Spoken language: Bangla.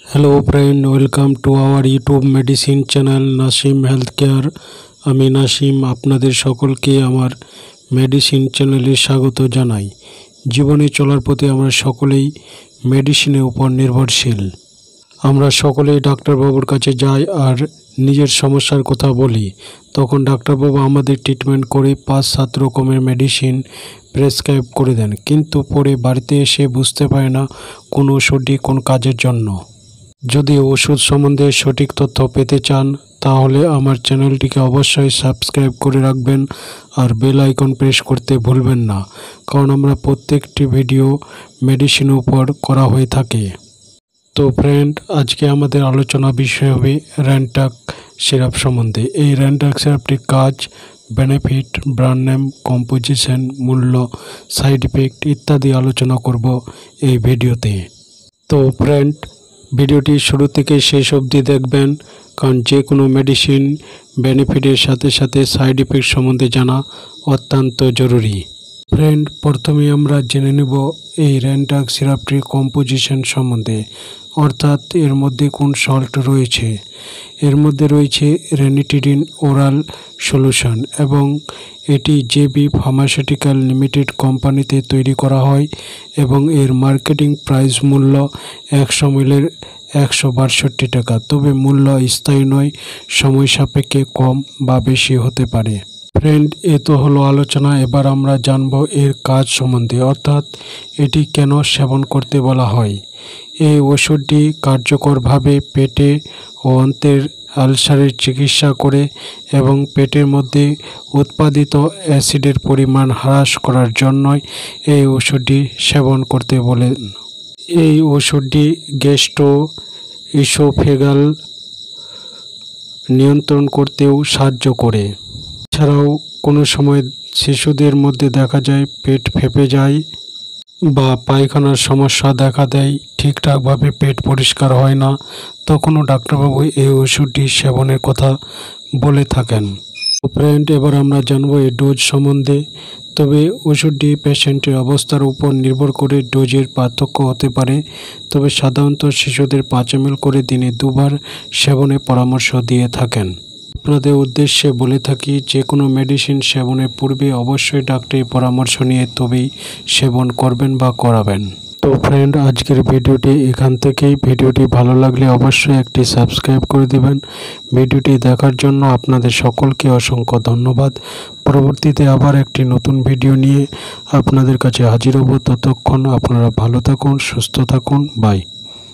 Hello friend, welcome to our YouTube medicine channel Nasim health care. আমি নাসিম আপনাদের সকলকে আমার মেডিসিন চ্যানেলে স্বাগত জানাই। জীবনে চলার পথে আমরা সকলেই মেডিসিনের উপর নির্ভরশীল। আমরা সকলেই ডাক্তারবাবুর কাছে যাই আর নিজের সমস্যার কথা বলি। তখন ডাক্তারবাবু আমাদের ট্রিটমেন্ট করে 5-7 রকমের মেডিসিন প্রেসক্রাইব করে দেন, কিন্তু পরে বাড়িতে এসে বুঝতে পারে না কোন ওষুধটি কোন কাজের জন্য। যদি ওষুধ সম্বন্ধে সঠিক তথ্য পেতে চান তাহলে আমার চ্যানেলটিকে অবশ্যই সাবস্ক্রাইব করে রাখবেন আর বেল আইকন প্রেস করতে ভুলবেন না, কারণ আমরা প্রত্যেকটি ভিডিও মেডিসিনের উপর করা হয়ে থাকে। তো ফ্রেন্ড, আজকে আমাদের আলোচনা বিষয় হবে র্যানটাক সিরাপ সম্বন্ধে। এই র্যানটাক সিরাপটির কাজ, বেনিফিট, ব্র্যান্ড নেম, কম্পোজিশন, মূল্য, সাইড ইফেক্ট ইত্যাদি আলোচনা করব এই ভিডিওতে। তো ফ্রেন্ড, ভিডিওটি শুরু থেকে শেষ অবধি দেখবেন, কারণ যে কোনো মেডিসিন বেনিফিটের সাথে সাথে সাইড ইফেক্ট সম্বন্ধে জানা অত্যন্ত জরুরি। ফ্রেন্ড, প্রথমে আমরা জেনে নেব এই র্যানটাক সিরাপটির কম্পোজিশন সম্বন্ধে, অর্থাৎ এর মধ্যে কোন সল্ট রয়েছে। এর মধ্যে রয়েছে রেনিটিডিন ওরাল সলিউশন এবং এটি জেবি ফার্মাসিউটিক্যাল লিমিটেড কোম্পানিতে তৈরি করা হয় এবং এর মার্কেটিং প্রাইস মূল্য 100 ml 162 টাকা। তবে মূল্য স্থায়ী নয়, সময় সাপেক্ষে কম বা বেশি হতে পারে। ফ্রেন্ড, এ তো হলো আলোচনা। এবার আমরা জানব এর কাজ সম্বন্ধে, অর্থাৎ এটি কেন সেবন করতে বলা হয়। এই ওষুধটি কার্যকরভাবে পেটে ও অন্ত্রের আলসারের চিকিৎসা করে এবং পেটের মধ্যে উৎপাদিত অ্যাসিডের পরিমাণ হ্রাস করার জন্যই এই ওষুধটি সেবন করতে বলেন। এই ওষুধটি গ্যাস্ট্রো ইসোফেগাল নিয়ন্ত্রণ করতেও সাহায্য করে। এছাড়াও কোনো সময় শিশুদের মধ্যে দেখা যায় পেট ফেঁপে যায় বা পায়খানার সমস্যা দেখা দেয়, ঠিকঠাকভাবে পেট পরিষ্কার হয় না, তখনও ডাক্তারবাবু এই ওষুধটি সেবনের কথা বলে থাকেন। ফ্রেন্ড, এবার আমরা জানবো এই ডোজ সম্বন্ধে। তবে ওষুধটি পেশেন্টের অবস্থার উপর নির্ভর করে ডোজের পার্থক্য হতে পারে। তবে সাধারণত শিশুদের 5 ml করে দিনে 2 বার সেবনের পরামর্শ দিয়ে থাকেন। আপনাদের উদ্দেশ্যে বলে থাকি, যে কোনো মেডিসিন সেবনের পূর্বে অবশ্যই ডাক্তারের পরামর্শ নিয়ে তবেই সেবন করবেন বা করাবেন। তো ফ্রেন্ড, আজকের ভিডিওটি এখান থেকেই। ভিডিওটি ভালো লাগলে অবশ্যই একটি সাবস্ক্রাইব করে দিবেন। ভিডিওটি দেখার জন্য আপনাদের সকলকে অসংখ্য ধন্যবাদ। পরবর্তীতে আবার একটি নতুন ভিডিও নিয়ে আপনাদের কাছে হাজির হব। ততক্ষণ আপনারা ভালো থাকুন, সুস্থ থাকুন। বাই।